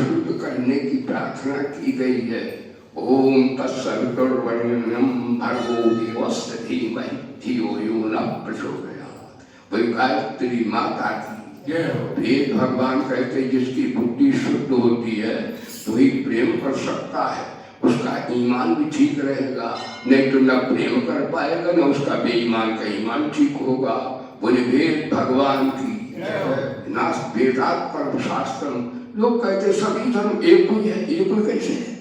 शुद्ध करने की प्रार्थना की गई है। ओम तत्सवितुर्वरेण्यं भर्गो देवस्य धीमहि धियो यो न प्रचोदयात्। वही गायत्री माता की वेद भगवान कहते जिसकी बुद्धि शुद्ध होती है तो ही प्रेम कर सकता है, उसका ईमान भी ठीक रहेगा, नहीं तो न प्रेम कर पाएगा न उसका बेईमान का ईमान ठीक होगा। बोले वेद भगवान की नास वेदात परम शास्त्रम। लोग कहते सभी धर्म एक ही है, एक ही कैसे है,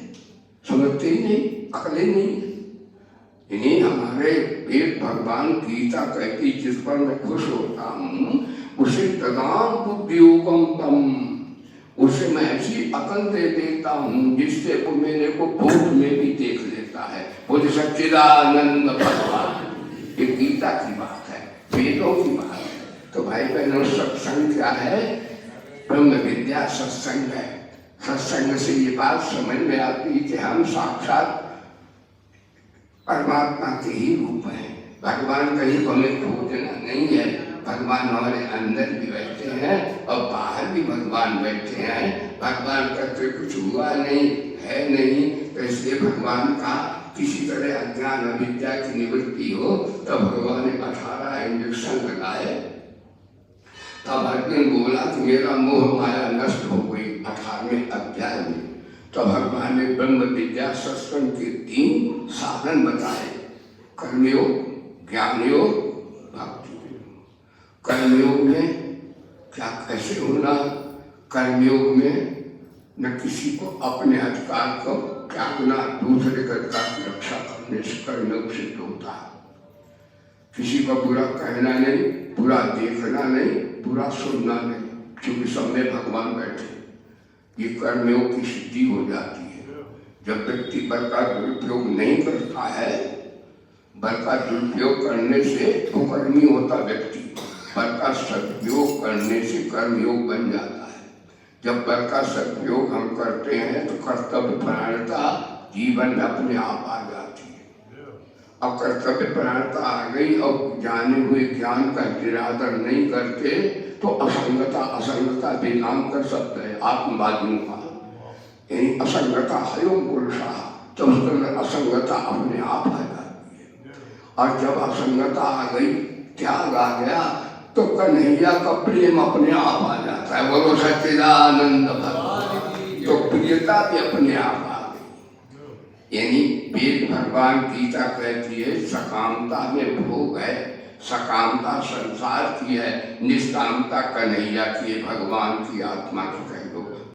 समझते ही नहीं, अकले नहीं है। इन्हीं हमारे वेद भगवान गीता कहती जिस पर मैं खुश होता हूँ उसे तदाम बुद्धियोगम तम, उसे मैं ऐसी अकल दे देता हूँ जिससे वो मेरे को भूत में भी देख लेता है। बोले सच्चिदानंद भगवान। ये गीता की बात है, वेदों की बात है। तो भाई बहनों सत्संग क्या है? ब्रह्म विद्या सत्संग है। सत्संग से ये बात समझ में आती है कि हम साक्षात परमात्मा के ही रूप हैं। भगवान कहीं को हमें खोजना नहीं है, भगवान हमारे अंदर भी बैठे हैं और बाहर भी भगवान बैठे हैं। भगवान कहते कुछ हुआ नहीं है नहीं, तो इसलिए भगवान का किसी तरह अज्ञान अविद्या की निवृत्ति हो तो भगवान ने 18 इंजेक्शन लगाए। तब अर्जुन बोला कि मेरा मोह माया नष्ट हो गई 18वें अध्याय में। तो भगवान ने ब्रह्म विद्या सत्संग के 3 साधन बताए, कर्मयोग, ज्ञान योग, भक्ति योग। कर्मयोग में क्या कैसे होना? कर्मयोग में न किसी को अपने अधिकार को त्यागना, दूसरे के अधिकार की रक्षा करने से कर्मयोग सिद्ध होता है। किसी को बुरा कहना नहीं, बुरा देखना नहीं, बुरा सुनना नहीं, क्योंकि सब में भगवान बैठे। ये कर्मयोग की सिद्धि हो जाती है। जब व्यक्ति बल का दुरुपयोग नहीं करता है, बल का दुरुपयोग करने से तो कर्मी होता व्यक्ति, बल का सदुपयोग करने से कर्मयोग बन जाता है। जब बल का सदुपयोग हम करते हैं तो कर्तव्य परायणता जीवन में अपने आप आ जाती है। अब कर्तव्य परायणता आ गई और जाने हुए ज्ञान का निरादर नहीं करते तो असंगता, असंगता बेनाम कर सकते हैं आत्मवादियों का। यानी असंगता हयों पुरुषा, तो उसके अंदर असंगता अपने आप आ जाती है। और जब असंगता आ गई, त्याग आ गया, तो कन्हैया का प्रेम अपने आप आ जाता है। बोलो सच्चिदानंद भगवान। तो प्रियता भी अपने आप आ गई। यानी वेद भगवान गीता कहती है सकामता में भोग है, सकामता संसार की है, निष्कामता कन्हैया की है, भगवान की आत्मा की है।